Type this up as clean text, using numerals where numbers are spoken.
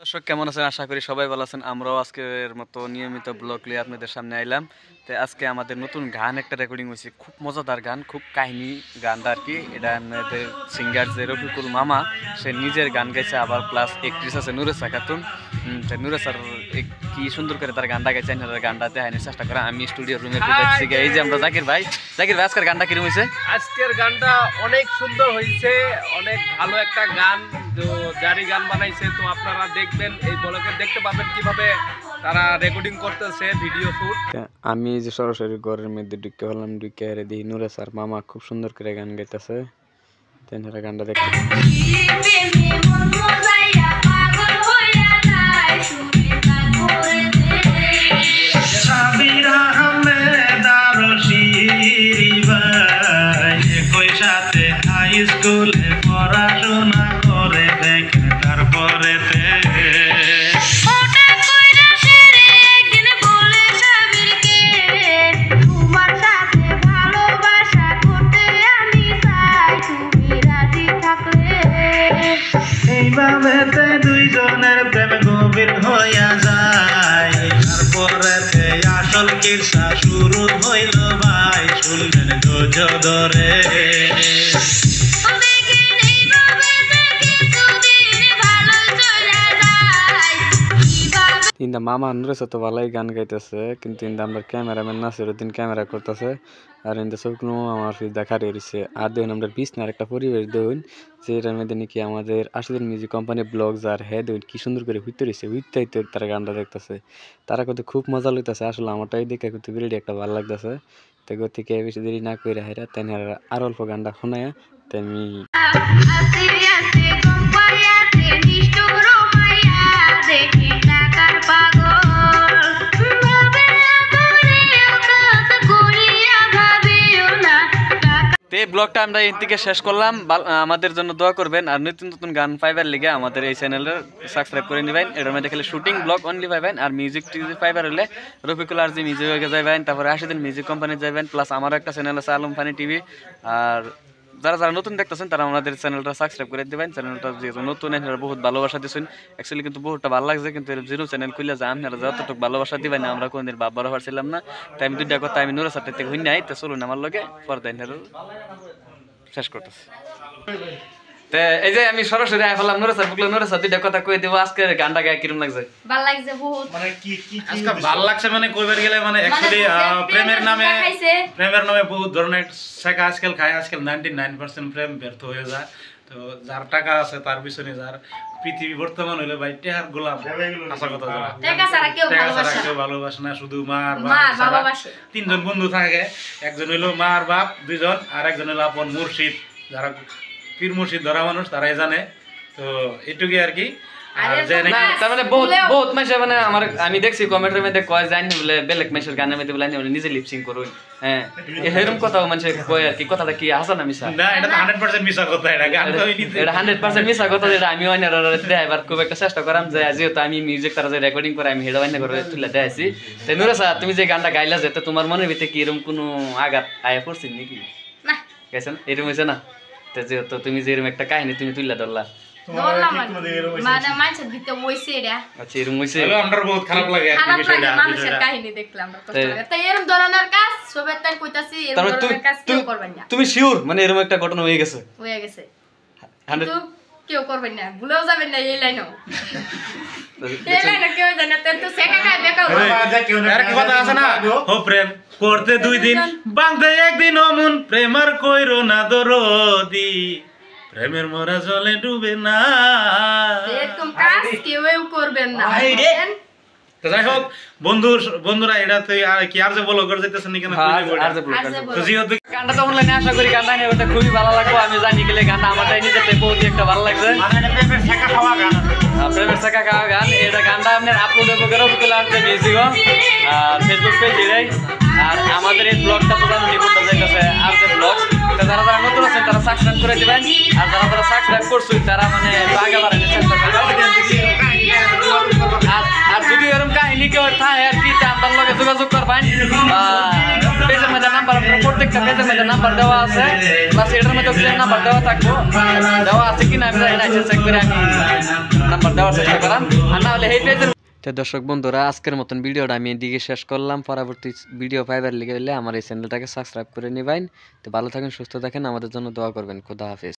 দর্শক কেমন আছেন? আশা করি সবাই ভালো আছেন। আমরাও আজকের মতো নিয়মিত ব্লগ নিয়ে আপনাদের সামনে আইলাম। তো আজকে আমাদের নতুন গান একটা রেকর্ডিং হয়েছে, খুব মজাদার গান, খুব কাহিনী গানটা আর কি। এটা আমাদের সিঙ্গার যে রফিকুল মামা, সে নিজের গান গাইছে, আবার প্লাস একট্রিস আছে নুরেসা খাতুন। নুরেসার কি সুন্দর করে তার গানটা গাইছে, গানটা দেখানোর চেষ্টা করে। আমি স্টুডিও রুমে দেখছি, এই যে আমরা জাকির ভাই আজকের গানটা কিরকম হয়েছে? আজকের গানটা অনেক সুন্দর হয়েছে, অনেক ভালো একটা গান, তো যারই গান বানাইছে। তো আপনারা দেখবেন, এই ব্লগে দেখতে পাবেন কিভাবে তারা রেকর্ডিং করতেছে, ভিডিও শুট। আমি যে সরাসরি ঘরের মধ্যে ঢুকে হলাম, ঢুকে দেখি নুরেসার মামা খুব সুন্দর করে গান গাইতেছে। তেনারা গানটা দেখতে স্কুলে পড়াশোনা করে দেখ তারপরে এইভাবে দুইজনের প্রেম গভীর হইয়া যায়। তারপরে আসল কিরসা শুরু হইল ভাই, শুনলেন ধৈর্য ধরে। কিন্তু মামা নুরেসা তো ভালোই গান গাইতেছে, কিন্তু আমরা ক্যামেরাম্যান নাসিরউদ্দিন ক্যামেরা করতেছে, আর ইন্দা সবগুলো আমার দেখা রয়েছে। আর দেখুন আমরা বিছনার একটা পরিবেশ দেখুন, যেটার মধ্যে নাকি আমাদের আশিদিন মিউজিক কোম্পানি ব্লগস আর হ্যাঁ দেখুন কি সুন্দর করে হইতে রয়েছে, হইতে তারা গানটা দেখতেছে। তারা কিন্তু খুব মজা লাগতেছে। আসলে আমারটাই দেখে কিন্তু ভিডিওটি একটা ভালো লাগতেছে। তো থেকে বেশি দেরি না করে হেরা তাই আর অল্প গানটা শোনায় তাই আমি এই ব্লগটা আমরা এর থেকে শেষ করলাম। আমাদের জন্য দোয়া করবেন, আর নতুন নতুন গান পাইবার লিগে আমাদের এই চ্যানেলের সাবস্ক্রাইব করে নিবেন। এর মধ্যে খালি শুটিং ব্লগ অনলি পাইবেন, আর মিউজিক টিউজিক পাইবার হলে রফিকুল আর জি মিউজিকে যাইবেন, তারপরে আশিদিন মিউজিক কোম্পানি যাইবেন, প্লাস আমারও একটা চ্যানেল আছে আলম ফানি টিভি। আর যারা যারা নতুন দেখতেছেন তারা আমাদের চ্যানেলটা সাবস্ক্রাইব করে দেবেন। চ্যানেলটা যেহেতু নতুন, এনারা বহুত ভালোবাসা দিচ্ছেন। অ্যাকচুয়ালি কিন্তু বহুতটা ভালো লাগছে, কিন্তু জিরো চ্যানেল খুলে যা আপনারা যতটুকু ভালোবাসা দিবেন না, আমরা কোনদিন বাবার পারছিলাম না। তাই আমি দুইটা কথা আমি নুরেসার থেকে হই নাই, তো চলুন আমার লগে পর্দা শেষ করতেছি। তো এই যে আমি সরাসরি আই ফেললাম নুরেসার বুকলে। নুরেসার দুইটা কথা কই দেব, আজকে গানটা গায় কিরকম লাগছে? ভালো লাগছে বহুত। মানে কি আজকে ভালো লাগছে মানে কইবার গেলে মানে অ্যাকচুয়ালি প্রেমের নামে বহুত ধরনের শেখা আজকাল খায়। আজকাল 99% প্রেম ব্যর্থ হয়ে যায়। তো যার টাকা আছে তার পিছনে, যার পৃথিবী বর্তমান হইলে ভাই টেহার গোলাম, আশা কথা যারা টাকা ছাড়া কেউ ভালোবাসে না, শুধু মা আর বাপ। তিনজন বন্ধু থাকে, একজন হইলো মা আর বাপ দুইজন, আর একজন হইলো আপন মুর্শিদ। যারা পীর মুর্শিদ ধরা মানুষ তারাই জানে। তো এটুকুই আর কি। তার মানে বহুত মাসে মানে আমি দেখছি কমেন্টের মধ্যে কয় জানি বলে বেলেগ মাসের গানের মধ্যে বলে নিজে লিপসিং করুন। হ্যাঁ, এরকম কথা মানুষ কয় আর কি। কথাটা কি হাসা না মিশা? না, এটা তো 100% মিশা কথা। এটা 100% মিশা কথা, যেটা আমি দেখাইবার খুব একটা চেষ্টা করাম, যে যেহেতু আমি মিউজিক তারা যে রেকর্ডিং করে আমি হেডা বান্না করে তুলে দেখাইছি। তো নুরেসা, তুমি যে গানটা গাইলা, যে তোমার মনের ভিতরে কি এরকম কোনো আঘাত আয়া পড়ছে নাকি? না, গেছেন এরকম হয়েছে না? তো যেহেতু তুমি যে এরকম একটা কাহিনী তুমি তুলে ধরলা, মানে মানুষের ভিতরে হইছে এটা। আচ্ছা, এরকম হইছে। আমার বহুত খারাপ লাগে আর কি বিষয়টা। মানুষের কাহিনী দেখলাম তো এরকম ধরনের কাজ সবাই তাই কইতাছি, এরকম ধরনের কাজ কেউ করবেন না। তুমি শিওর মানে এরকম একটা ঘটনা হয়ে গেছে? কিন্তু কেউ করবেন না, ভুলেও যাবেন না এই লাইনও। এই লাইনও কেউ জানে না, তো সেকা খায় বেকাও। আর কি কথা আছে না, ও প্রেম করতে 2 দিন বাঁধতে একদিন অমন, প্রেমার কইরো না দরদি, প্রেমের মরা জলে ডুবে না। এরকম কাজ কেউ করবেন না। তো যাই হোক বন্ধুরা, এটা তো আর কি আর যে বলো করে যাইতেছেন না কেন? তো যেহেতু গানটা তো অনলাইনে আশা করি গানটা নিয়ে ওটা খুবই ভালো লাগবে। আমি জানি গেলে গানটা আমারটাই নিজেতে বহুত একটা ভালো লাগছে। প্রেমের শেখা খাওয়া গান, প্রেমের শেখা খাওয়া গান। এটা গানটা আপনার আপলোড হবে রফিকুল আর যে মিউজিক আর ফেসবুক পেজে। আর আমাদের এই ব্লগটা তো জানেন নিকুনটা যাইতেছে আর যে ব্লগ। যারা যারা নতুন আছেন তারা সাবস্ক্রাইব করে দিবেন, আর যারা যারা সাবস্ক্রাইব করছেন তারা মানে আগে বাড়ানোর চেষ্টা করবেন। আর যদি এরকম কাহিনী কেউ থাকে আর কি, আপনার লগে যোগাযোগ করবেন। পেজের মধ্যে নাম্বার প্রত্যেক একটা পেজের মধ্যে নাম্বার দেওয়া আছে, প্লাস এটার মধ্যে নাম্বার দেওয়া থাকবো, দেওয়া আছে কিনা আমি জানি না, চেক করে আমি নাম্বার দেওয়ার চেষ্টা করলাম। আর না হলে এই পেজের। তো দর্শক বন্ধুরা, আজকের মতন ভিডিওটা আমি এদিকে শেষ করলাম। পরবর্তী ভিডিও পাইবার লিগে হলে আমার এই চ্যানেলটাকে সাবস্ক্রাইব করে নিবেন। তো ভালো থাকেন, সুস্থ থাকেন, আমাদের জন্য দোয়া করবেন। খোদা হাফেজ।